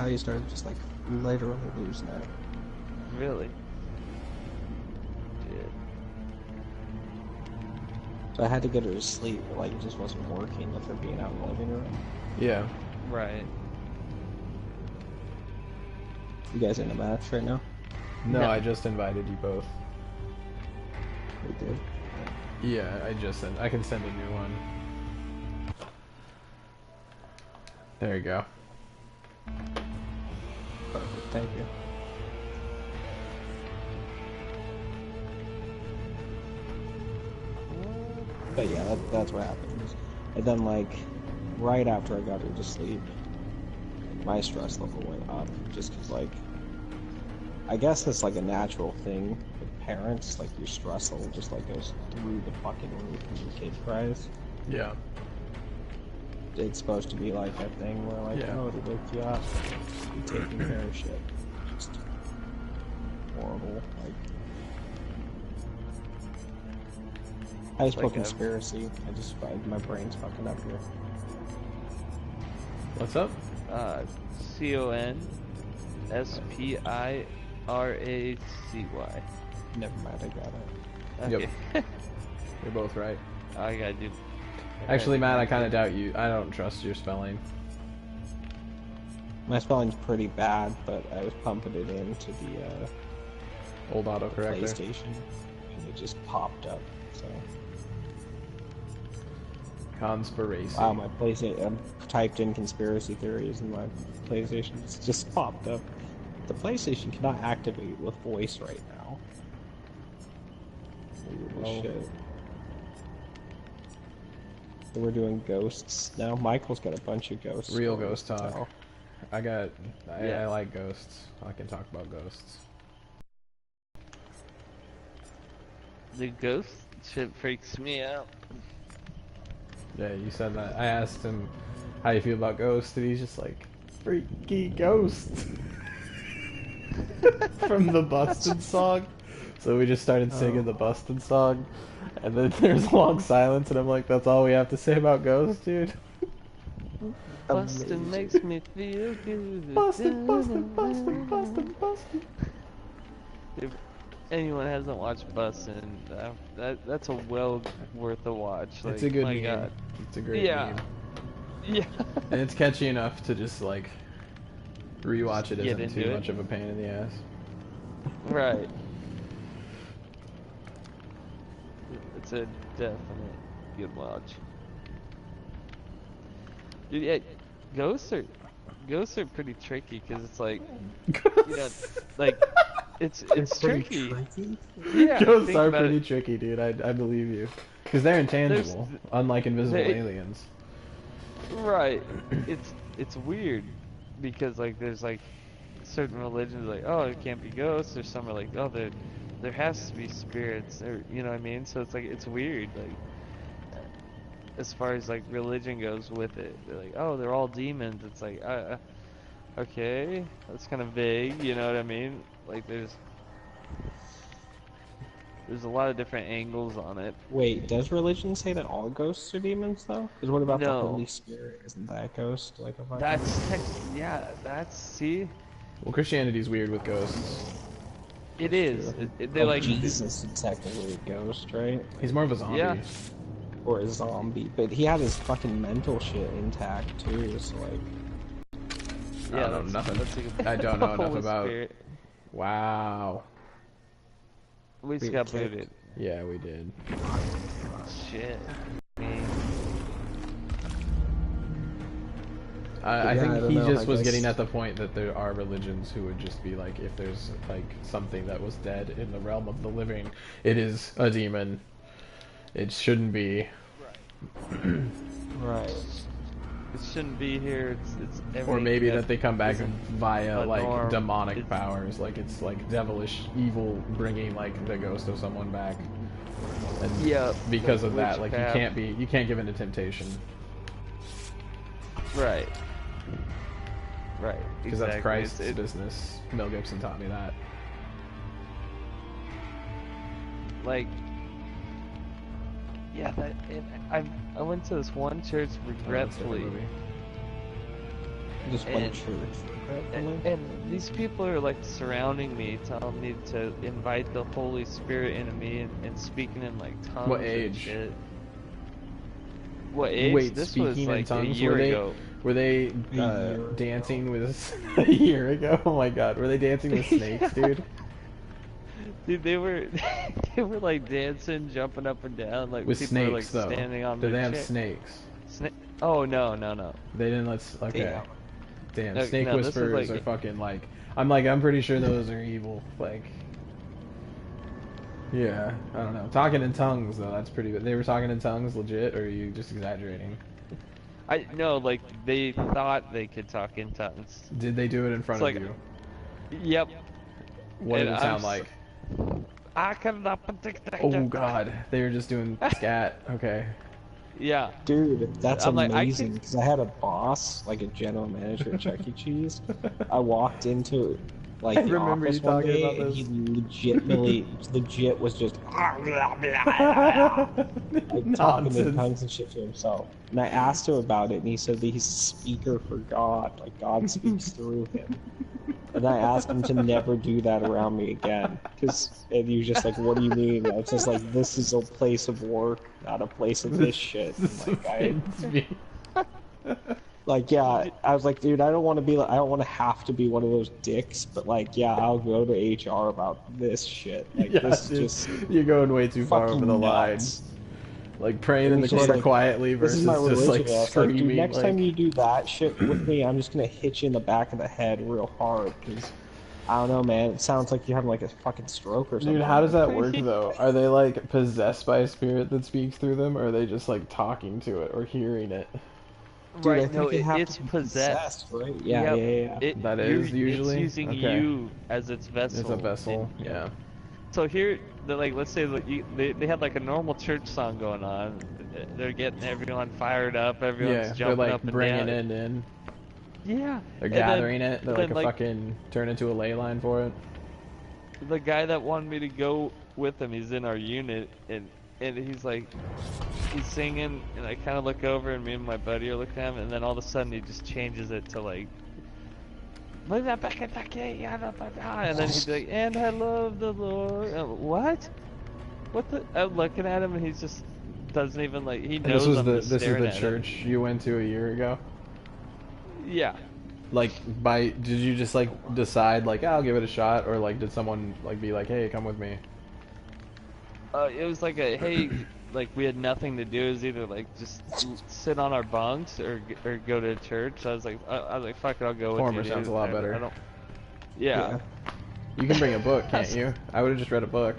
Talia started just like literally losing it. Really? Shit. So I had to get her to sleep, but like it just wasn't working with her being out in the living room. Yeah. Right. You guys in a match right now? No, No. I just invited you both. We did. Yeah, I just sent. I can send a new one. There you go. Perfect, thank you. But yeah, that's what happened. And then like, right after I got her to sleep, my stress level went up. Just cause like, I guess it's like a natural thing with parents, like your stress level just like goes through the fucking roof when your kid cries. Yeah. It's supposed to be like a thing where like, Yeah. oh, to wake you up, you're taking care of shit. Just horrible. Like, I just put conspiracy. My brain's fucking up here. What's up? CONSPIRACY. Never mind, I got it. Okay. Yep. You're both right. I gotta do. Actually, Matt, I kind of doubt you. I don't trust your spelling. My spelling's pretty bad, but I was pumping it into the Old autocorrector. PlayStation, and it just popped up. So. Conspiracy. Wow, my PlayStation. I typed in conspiracy theories, and my PlayStation just popped up. The PlayStation cannot activate with voice right now. Holy shit. So we're doing ghosts now. Michael's got a bunch of ghosts. Real ghost talk. Tell. I like ghosts. I can talk about ghosts. The ghost shit freaks me out. Yeah, you said that. I asked him how you feel about ghosts, and he's just like, freaky ghosts. From the Busted song. So we just started singing the Busted song, and then there's a long silence, and I'm like, that's all we have to say about ghosts, dude? Bustin' makes me feel good. Busted, busted, busted, busted, busted. If anyone hasn't watched Bustin', that's a well worth a watch. Like, It's a good my meme. God. It's a great Yeah. meme. Yeah. And it's catchy enough to just, like, rewatch it Get isn't into too it. much of a pain in the ass. Right. It's a definite good watch. Dude, yeah, ghosts are pretty tricky because it's like, you know, like it's tricky. Yeah, Ghosts think are about pretty it. tricky, dude. I believe you. Because they're intangible, unlike invisible aliens. Right. It's weird because like there's like certain religions like, oh, it can't be ghosts, or some are like, oh, there has to be spirits, or you know what I mean? So it's like it's weird, like as far as like religion goes with it. They're like, oh, they're all demons. It's like, okay, that's kind of vague, you know what I mean? Like there's a lot of different angles on it. Wait, does religion say that all ghosts are demons, though? Because what about the No. Holy Spirit? Isn't that a ghost? Like a fucking... See, Well, Christianity's weird with ghosts. it is. They're like Jesus is technically a ghost, right? He's more of a zombie. Yeah. Or a zombie, but he had his fucking mental shit intact too. So like, I don't know nothing. I don't know enough about. Spirit. Wow. We just got booted. Yeah, we did. Shit. I Yeah, think I don't he know, just I was guess. getting at the point that there are religions who would just be like, if there's like something that was dead in the realm of the living, it is a demon. It shouldn't be. right? It shouldn't be here. It's Or maybe that they come back via a like norm. demonic powers, like it's like devilish evil bringing like the ghost of someone back. And Yeah, because like of that, like witchcraft. you can't give in to temptation. Right. Right. Because Exactly. that's Christ's business. Mel Gibson taught me that. Like, yeah, I went to this one church regretfully. Just one and church, apparently. and these people are like surrounding me, telling me to invite the Holy Spirit into me and speaking in like What tongues and age? shit. What age? Wait, This was speaking in like a tongues, year ago. were they A year dancing ago. with a year ago? Oh my god, were they dancing with snakes, dude? Dude, they were they were like dancing, jumping up and down, like With people were like snakes though. standing on Do their they have chair. snakes? Oh no, no, no. They didn't okay. Damn. Damn, No, snake no, this was whisperers like are fucking like I'm pretty sure those are evil. Like yeah, I don't know. Talking in tongues though, that's pretty good. They were talking in tongues legit, or are you just exaggerating? I no, like they thought they could talk in tongues. Did they do it in It's front of like, you? yep. What did And it sound like? I cannot predict Oh that. god, they were just doing scat. Okay. Yeah. Dude, that's I'm like, I amazing, could. because I had a boss, like a general manager at Chuck E. Cheese. I walked into like I the remember you office one talking day, about and this. he legit was just like talking in Nonsense. tongues and shit to himself. And I asked him about it, and he said that he's a speaker for God, like God speaks through him. And I asked him to never do that around me again, and he was just like, "What do you mean?" I was just like, "This is a place of work, not a place of this shit." And This like offends me. yeah, I was like, dude, I don't want to be like, I don't want to have to be one of those dicks, but like, yeah, I'll go to HR about this shit. Like, Yeah, this is dude, just you're going way too far over the fucking line. nuts. Like praying It in the was just corner like, quietly this is versus my just religion. like And I was like, dude, screaming. next time Like, you do that shit with me, I'm just gonna hit you in the back of the head real hard, because I don't know, man. It sounds like you have like a fucking stroke or something. dude, how does that work though? Are they like possessed by a spirit that speaks through them, or are they just like talking to it or hearing it? Dude, I Right, think no, they have it's to be possessed. right? Yeah, Yep. yeah, yeah. That is It's usually using okay. you as its vessel. It's a vessel, And yeah. so here, they're like, let's say that they had like a normal church song going on. They're getting everyone fired up. Everyone's Yeah, they're jumping like up and bringing down. it in. Yeah. They're And gathering it. They're like then a fucking turn into a ley line for it. the guy that wanted me to go with him, he's in our unit, and he's like, he's singing, and I kind of look over, and me and my buddy are looking at him, and then all of a sudden he just changes it to like, and then he'd be like, and I love the Lord. What? What the? I'm looking at him, and he's just doesn't even like. He And knows I'm just this is staring the at him. church you went to a year ago. Yeah. Like did you just like decide like I'll give it a shot, or like did someone like be like, hey, come with me? It was like a hey, like we had nothing to do. It was either like just sit on our bunks or go to church. I was like fuck it, I'll go with Former you. sounds dude. a lot I better. don't. Yeah. You can bring a book, can't you? I would have just read a book.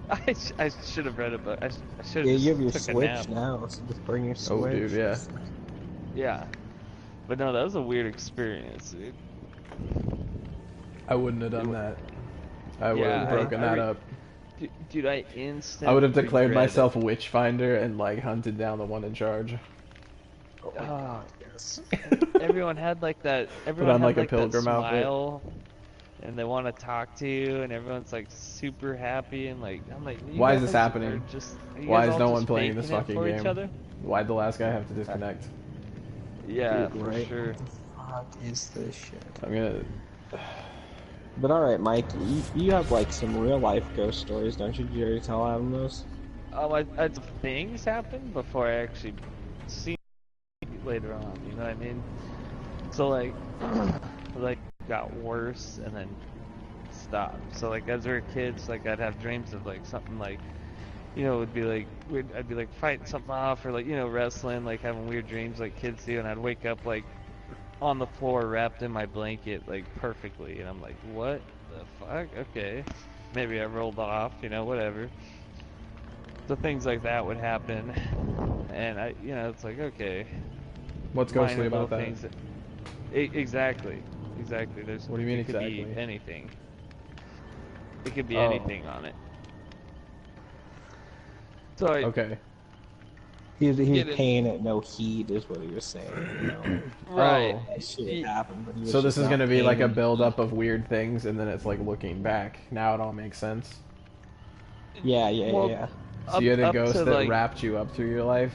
I should have read it, but I should Yeah, have you have your took a Switch nap. now, so just bring your Switch. Oh, dude, yeah. Yeah. But no, that was a weird experience, dude. I wouldn't have done that. I would have broken that up. Dude, I instantly I would have declared regretted myself Witchfinder and like hunted down the one in charge. Oh, my God, yes. Everyone had like that. Everyone on, had like, a that pilgrim outfit. smile, and they want to talk to you, and everyone's like super happy, and like I'm like, you Why is guys this happening? are you Why guys is all no just one playing this faking it fucking for each game? other? Why'd the last guy have to disconnect? Yeah, Dude, for right? sure. What the fuck is this shit? I'm gonna. But alright, Mike, you have like some real life ghost stories, don't you? Did you already tell Adam those? Things happen before I actually see it later on. You know what I mean? So like, like got worse and then stopped. So like as we were kids, like I'd have dreams of like something like, you know, it would be like I'd be like fighting something off or like, you know, wrestling, like having weird dreams like kids do, and I'd wake up like on the floor wrapped in my blanket like perfectly, and I'm like, what the fuck? Okay, maybe I rolled off, you know, whatever. So things like that would happen, and I, you know, it's like, okay, What's ghostly minor about little that? things exactly. There's What do you mean it could exactly? be anything. It could be Oh. anything on it. So Okay. He was Get it. paying it no heed, is what he was saying. You know, right. Oh. that shit happened, but he was So this just is not gonna be paying like a any build heed. up of weird things, and then it's like looking back. Now it all makes sense. Yeah, Well, yeah. So you had a up ghost to, that like, wrapped you up through your life.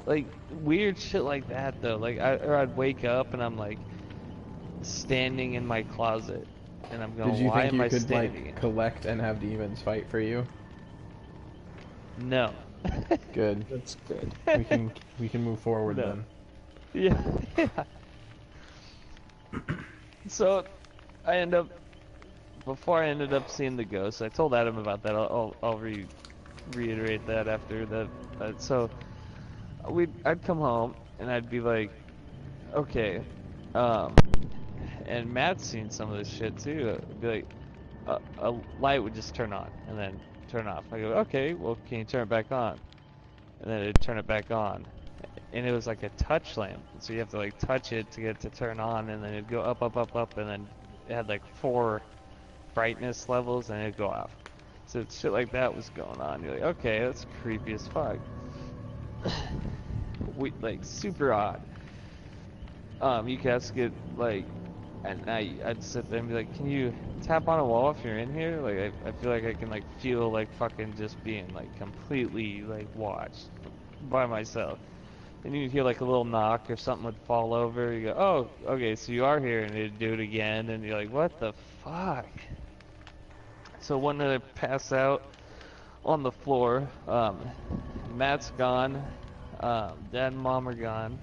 Like weird shit like that though. Like I'd wake up and I'm like standing in my closet, and I'm Did going, you why think am you I could standing like in? collect and have demons fight for you? No. Good. That's good. We can move forward No. then. Yeah. Yeah. So I end up before I ended up seeing the ghost. I told Adam about that. I'll reiterate that after that. So I'd come home and I'd be like, okay, um, and Matt's seen some of this shit too. It'd be like a light would just turn on and then turn off. I go, okay, well, can you turn it back on? And then it'd turn it back on. And it was like a touch lamp, so you have to like touch it to get it to turn on, and then it'd go up, up, up, up, and then it had like 4 brightness levels, and it'd go off. So shit like that was going on. You're like, okay, that's creepy as fuck. We like super odd. You could ask it like at night. I'd sit there and be like, "Can you tap on a wall if you're in here?" Like I feel like I can like feel like fucking just being like completely like watched by myself. And you'd hear like a little knock or something would fall over. You go, "Oh, okay, so you are here," and it'd do it again, and you're like, "What the fuck?" So one night I pass out on the floor. Matt's gone. Dad and mom are gone.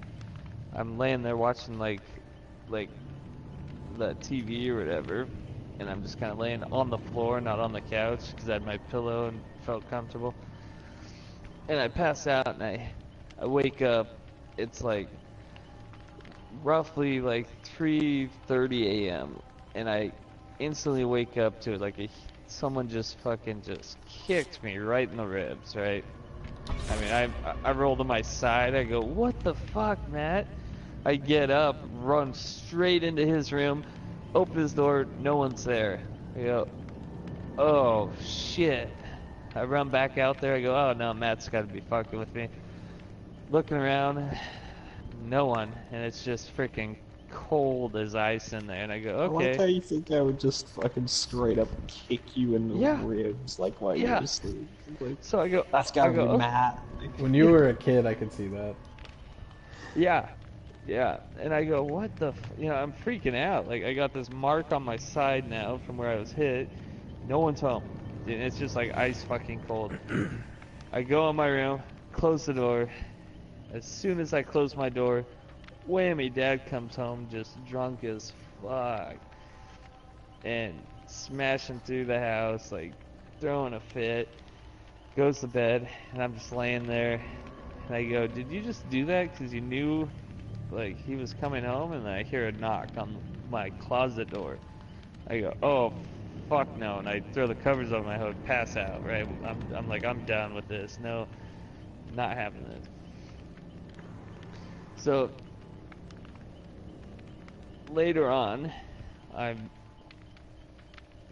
I'm laying there watching like the TV or whatever, and I'm just kind of laying on the floor, not on the couch, because I had my pillow and felt comfortable. And I pass out, and I wake up. It's like roughly like 3:30 a.m. and I instantly wake up to it like someone just fucking just kicked me right in the ribs, right? I mean, I roll to my side. I go, "What the fuck, Matt?" I get up, run straight into his room, open his door, no one's there. I go, "Oh shit." I run back out there. I go, "Oh no, Matt's got to be fucking with me." Looking around, no one, and it's just freaking cold as ice in there. And I go, I like "Okay, how you think I would just fucking straight up kick you in the yeah, ribs like while you're yeah." asleep. Like, So that's I gotta go, be "Okay." Matt. Like, When you were a kid, I could see that. Yeah, yeah. And I go, "What the I'm freaking out. Like, I got this mark on my side now from where I was hit. No one's home. And it's just like ice fucking cold. I go in my room, close the door. As soon as I close my door, whammy, dad comes home just drunk as fuck and smashing through the house, like throwing a fit. Goes to bed, and I'm just laying there. And I go, "Did you just do that because you knew like he was coming home?" And then I hear a knock on my closet door. I go, "Oh, fuck no!" And I throw the covers over my head, pass out. Right? I'm like, I'm done with this. No, not having this. So later on, I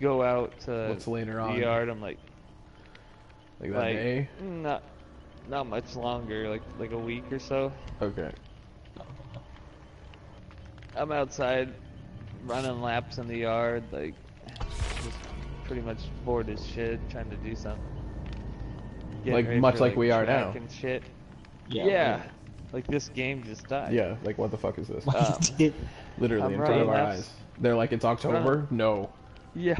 go out to What's later the on? yard. I'm Like that like day? not much longer, like a week or so. Okay. I'm outside running laps in the yard, like just pretty much bored as shit, trying to do something. Getting Like ready much for like like we are track now. and shit. yeah, Yeah, right. like this game just died. Yeah, like what the fuck is this? Like, Um, Literally I'm in front of running our laps, eyes. They're like, it's running. October? No. Yeah.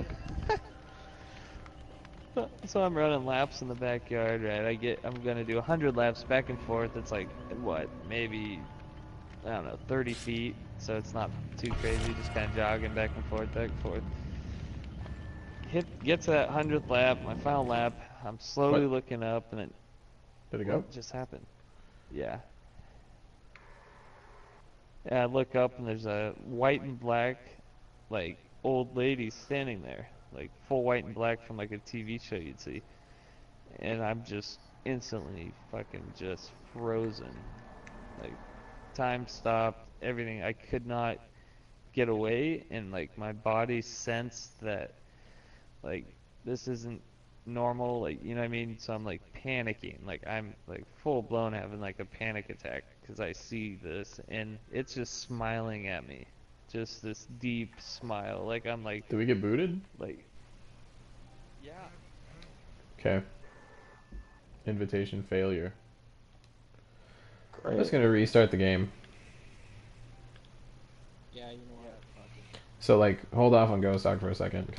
So I'm running laps in the backyard, right? I'm gonna do 100 laps back and forth. It's like what, maybe I don't know, 30 feet. So it's not too crazy, just kind of jogging back and forth, back and forth. Get to that 100th lap, my final lap. I'm slowly What? looking up, and then Did it go? what just happened? Yeah. Yeah, I look up and there's a white and black, like old lady standing there, like full white and black from like a TV show you'd see. And I'm just instantly fucking just frozen. Like time stopped, everything. I could not get away, and like my body sensed that like this isn't normal, like you know what I mean? So I'm like panicking, like I'm like full blown having like a panic attack because I see this and it's just smiling at me, just this deep smile, like I'm Did we get booted? like yeah. Okay. Invitation failure. I'm just Great. gonna restart the game. Yeah, you know what? Fuck it. So like, hold off on Ghost Dog for a second.